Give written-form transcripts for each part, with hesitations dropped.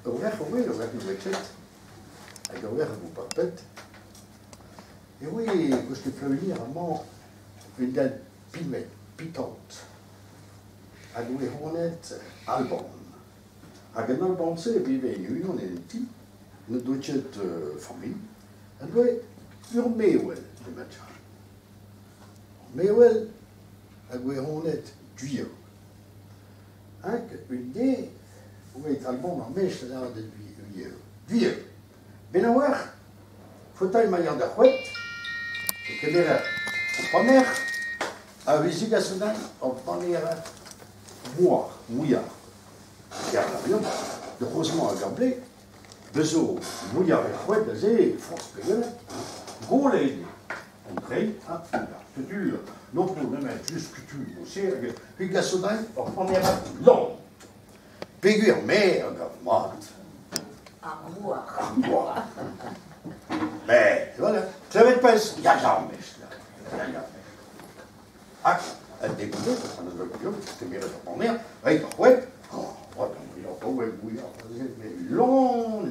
Ouvert, oui, ouvert une wetchet. Avec ouvert vous papette. Et oui, quand je te fais venir, vraiment, une date pimette, pitante. Avec les honnêtes, Alban. Avec un Alban, c'est, puis il y a une union, une doucette famille. Elle doit sur Mewell, le matin. Mewell, avec les honnêtes, Dieu. Une idée, où est Alban, ma mèche, là, de Dieu. Dieu. Ben alors, faut-il manière de chouette, et que les première, à visiter Soudan, on première, mouillard. Il y a l'avion, de Rosemont à Gablé, besoin, mouillard et chouette, c'est force payée, gauler, on crée, c'est dur, non pour le mettre juste que tu le sais, puis Gassoudan, on première, long, figure, merde, morte. Armoire. Mais voilà, ça va être pas. Il y a jamais cela. Ah, elle dégoûtait, parce qu'on a le pion, c'était bien de mon mère. Oui, ouais. Oh, il a pas ouais, bouillard. Mais long,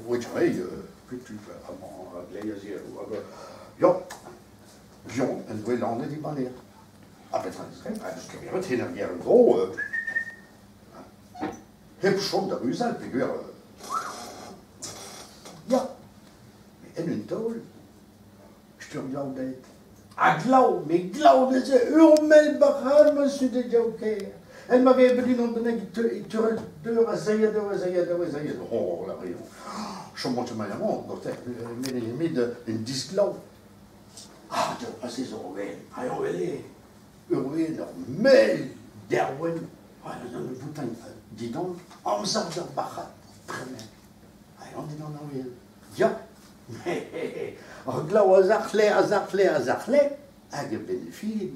oui, que tu fais avant, les yeux, yo, Bion, elle doit l'en des manières. Après, ça serait, parce que bien, c'est une guerre gros. Heb schon de Rusal, figure. Ja, en een tol. Stur glaudet. A glau, me glaude ze urmel bahar, monsieur de Joker. Elle m'avait dit non, il te deux à Zayed. Oh, la rayon. Je monte ma maman, donc elle m'a mis une disglau. Ah, tu as passé sur Orwell. Ah, Orwell, mel, Derwen. Ah, dans le bouton, dis donc, en sortant de Bachat. Très bien. On dit non, oui. Ja, mais, glau azarchlé, à des bénéfices.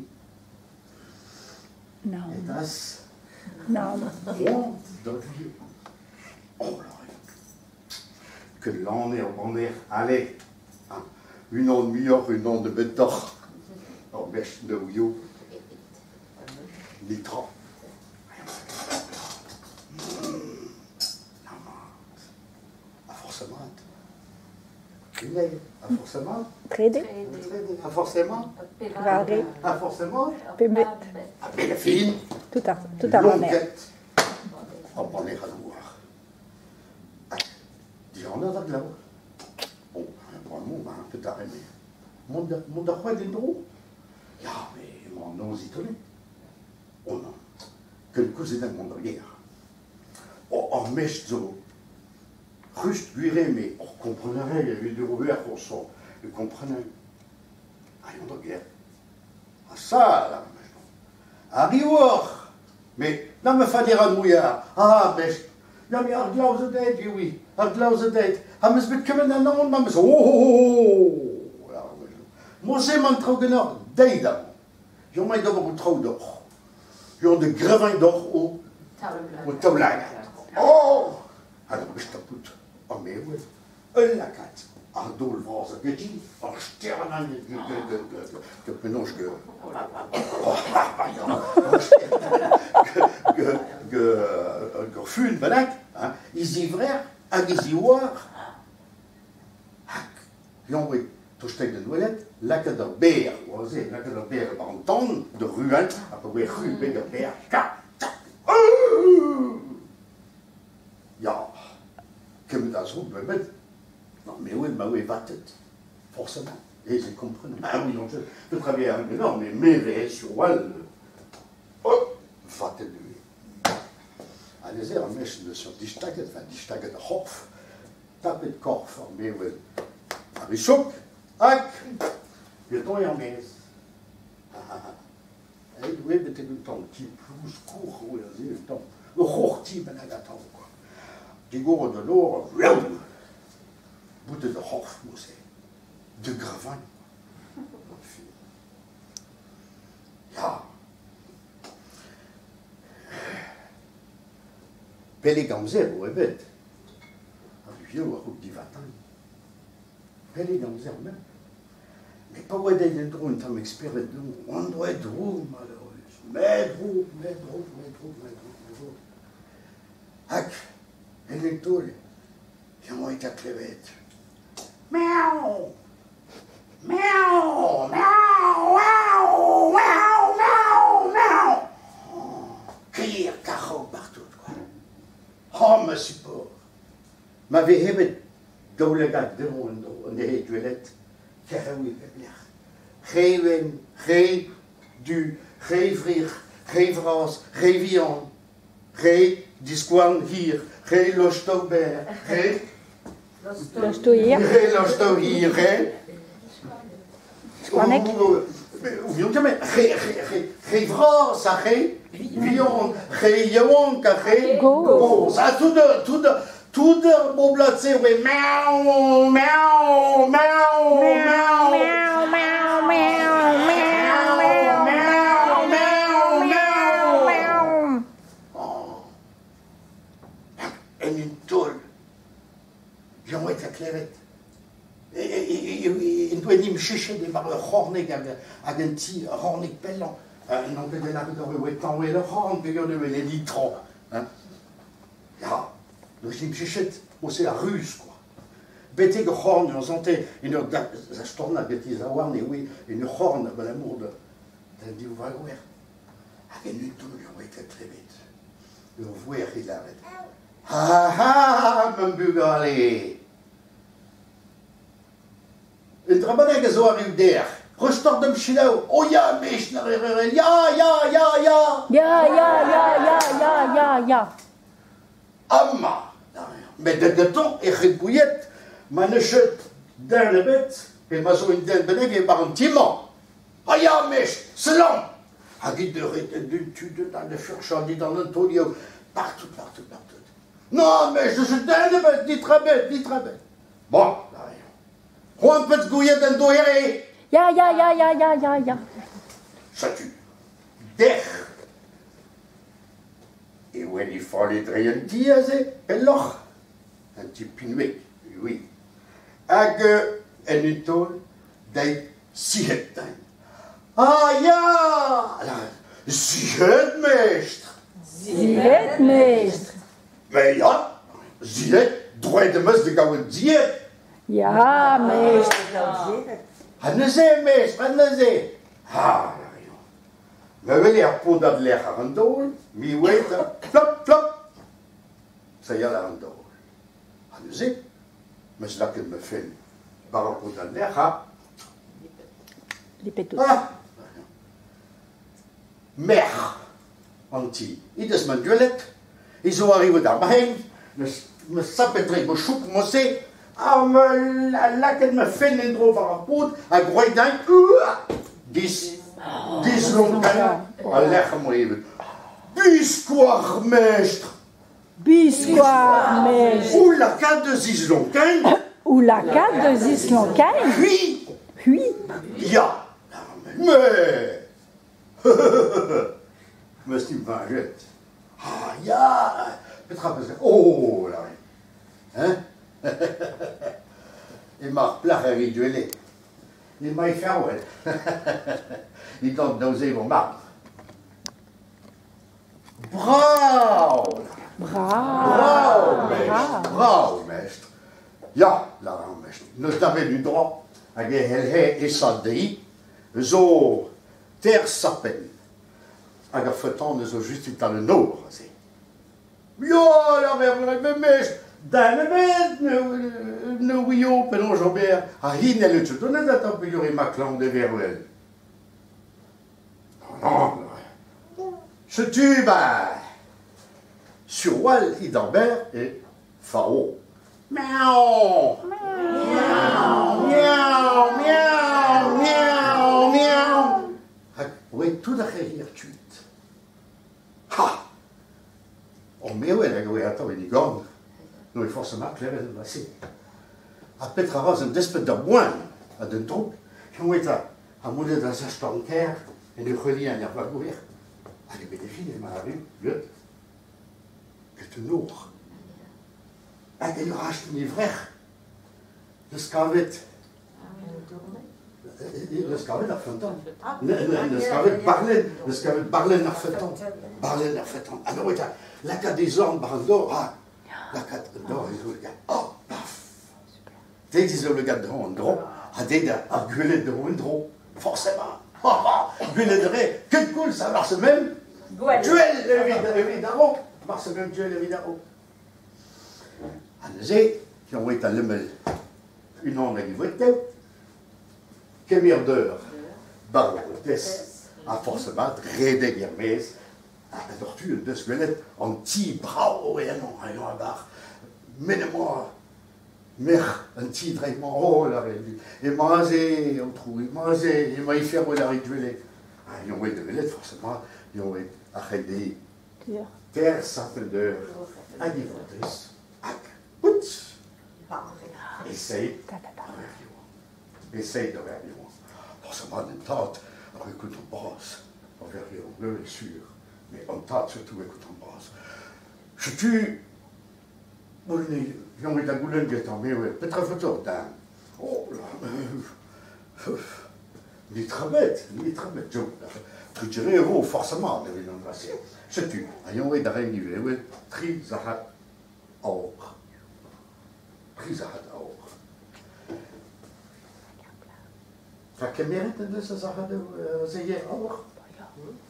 Non. Et das, Non. on donne. Oh là, que l'on est, allez, une onde meilleure, une onde de bétor, en mèche de Ouyo, nitro. Forcément. Trede. Forcément. Rare. Forcément. Pimit. Belle fine. Tout à l'honneur. On va les voir. Dis, on a de là. Bon, un mot, un peu tard, mais. Mon d'affaires des drôles. Ja, mais mon nom étonné. Oh non. Que le cousin de mon guerre. Oh, en mèche zo. Rust guiré, mais on comprenait, il y avait des ouverts qu'on sort. Ils comprenaient. Ah, il y a de guerre. Ah, ça, là, Arrivor! Mais, non, me fa dire un mouillard. Ah, mais, ja, mais, ar glauze date, oui. Ar glauze date. Ah, mais, c'est comme un nom, mais, oh! Moi, c'est mon trogenor, deida. J'en ai d'abord un trou d'or. J'en ai de gravin d'or au tablag. Oh! Alors, je t'appute. Oh, mais oui. La carte. En doel was het beetje. En sterren aan je penonge. Gefühl bedankt. Is ivrer. En is ivoire. Jongen, toen steekt de toilet. Lekker de beer. Wat is het? Lekker de beer. Een ton. De ruin. Après weer goed. Bij de beer. Ja. Ik heb het als goed met. Non, mais oui, va-t-être. Forcément. Et ils comprennent. Ah oui, donc je travaille avec eux. Non, mais mes sur Wall. Oh, va-t-être. Allez-y, on met sur die stakken de hof. Tapet de korf, mais oui. Arishouk, ak, je tourne en messe. Et oui, mais t'es le temps qui plus court, oui, le temps. Le rorti, ben à gâteau, quoi. Die goren de l'or, Boete de hof, moest hij. De gravin. Ja. Pélégamzer, vous répète. Un vieux, ou du vatin. Pélégamzer, même. Mais pas où est-ce que on t'a m'expéré, on doit être roux, malheureuse. Mais roux. Hac. En den tol, jongen uit dat klevet. Miauw. Miauw, miauw, miauw, miauw, miauw, miauw. Crier, cachot partout, quoi. Oh, mijn support. Maar we hebben dole gehad, de heet toilet. Geen win, geen du, geen vlieg, geen Frans, geen viand, geen disquan hier, geen lostober, geen Losto hier. geen losto hier, geen. Squanek. Geen Frans, geen viand, geen jonka, geen Go. Ça, tout de mon blad, c'est oui, miauw, miauw, miauw, miauw. Meow, meow, meow, meow, meow, meow, meow, meow. En een tol. Jongen, het klevet. En toen die mchiche, die maar hornig, een tii, hornig pellant. En dan kun je naar de wetan, en de horn, kun je de litron. Ja, dus die mchiche, c'est la ruse, quoi. Bete gehorn, on sentait une zastorna, bete zawarne, oui, une horn, l'amour de. T'as dit, vous voyez, avec une tol, jongen, het klevet. Le voir, il arrête. Ha, mijn bugale. En trabanege zo arrive der. Restort de mchilau. Oh ja, mees naar ja. Ja, ja, ja, ja, ja, ja. Amma. Met de ton en geen bouillet. Maar ne chut dans le bed. En maar zo in den benege par un timon. Ah ja, mees. Selam. Hij de dans de furchandie dans le tonio. Partout. Non, mais je suis dans le bed. Dit très bête. Bon, gewoon un peu de gouillet dans doyere. Ja, ja, ja, ja, ja, ja, ja. Ça tue. Der. Et when il fallait drehen diaze, peloch. Un petit pinouet, oui. Hage en une tol, dei sihettein. Ah ja! Sihet, meester. Zie het, meester. Maar ja, sihet, droit de mus de gouden diet. Ja, meester. Hanneze, meester, hanneze. Ah, we willen er voor dat leggen aan dool. Mi weten, flop. Zij jelle aan dool. Hanneze, maar ze lakken me vinden. Waarom voor dat leggen? Die petoet. Ah. Mer. Anti. Ieder is mijn duelet. En zo arriven daar bijheen. Me sappen trek, me schoek, me se. Ah, me lakken me vinden erover een poot. Hij groeit dan. Dis lonken. Al leggen me even. Bisquoir, meester. Biscuit, meester. Oeh, la carte de Zislonken. Ou la carte de Zislonken. Puis. Oui. Ja. Mais. Maar is niet van het. Ah ja, betrappen ze. Oh, là. Hein? Il mag plagen riduele. Il mag faire wel. Il tente d'oser vos marques. Bravo! Bravo, meester. Ja, là, meester. Nous avons du droit. Hij heeft is dat die. Zo ter sappen. Hij heeft vertanden zo juist dans le nord. Ja, la verre meester. Dan ne wio penon Jobert. Hij hier ne le donne dat op jullie maklang de verwel. Non. Ce tube. Sur Wall, Idambert et Fao. Miaou! Miaou! Miaou! Miaou! Miaou! Miaou! Oui, tout dat hier tuut. Ha! On met où elle a joué à temps et dit gong. Nous, il faut se marquer les passé. À Petra Rose, un despot de boin, à d'un truc, qui ont été à mouler dans un stanker, et de relier un yerba gouver. Allez, mais des filles, il m'a vu, le. Het nog. En je raast niet weg. Dus kan het. Dus kan het afvantan. Dus kan het barlen. Dus kan het barlen afvantan. Barlen afvantan. Alors, la cas des hommes, barlen, ah, la quatre, non, ils ont le gars, oh, paf. Dès qu'ils ont le gars de drôle, à des gars, à gueuler de drôle, forcément. Gueuler de ré, que cool, ça marche même. Duel, évidemment, marche même duel, évidemment. Anzé, qui ont été à l'emmel, une onde qui voit de Kemir Barbotes, à forcément, Rede Guermes, à la tortue de squelette, en petit bravo et un bar. Mets-moi, mère, un petit vraiment, oh la réalité. Et manger, on trouve, manger, et m'a fait la rituelle. Ils ont été de velette, forcément, ils ont été à Rede, terre, centaine d'heures, à Divotes, à Putz. Essaye de regarder. Forcément, une tante, avec une brasse, envers les Anglais, bien sûr, mais on tente surtout avec une brasse. Je tue. Ils ont été à Goulen, qui est en mais peut-être photo. Oh là, il est très bête, tu dirais, oh, forcément, je tue. Ils ont été à Rennes, oui, Trizahat Aur. Trizahat Aur. فكميرت الناس صاحبه زي أور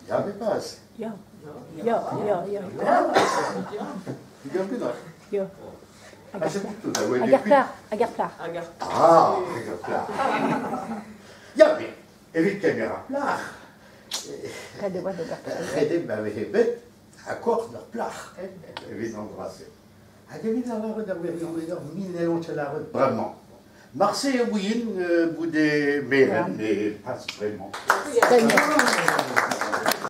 يا بيباس يا Agarplar. Ah, ja, evit caméra plach. Redem bavehebet, accord de plach. Evit embrassé. Ademit la rue d'avoir mille chez la rue. Vraiment. Marseille, oui, bout des mères, mais pas vraiment.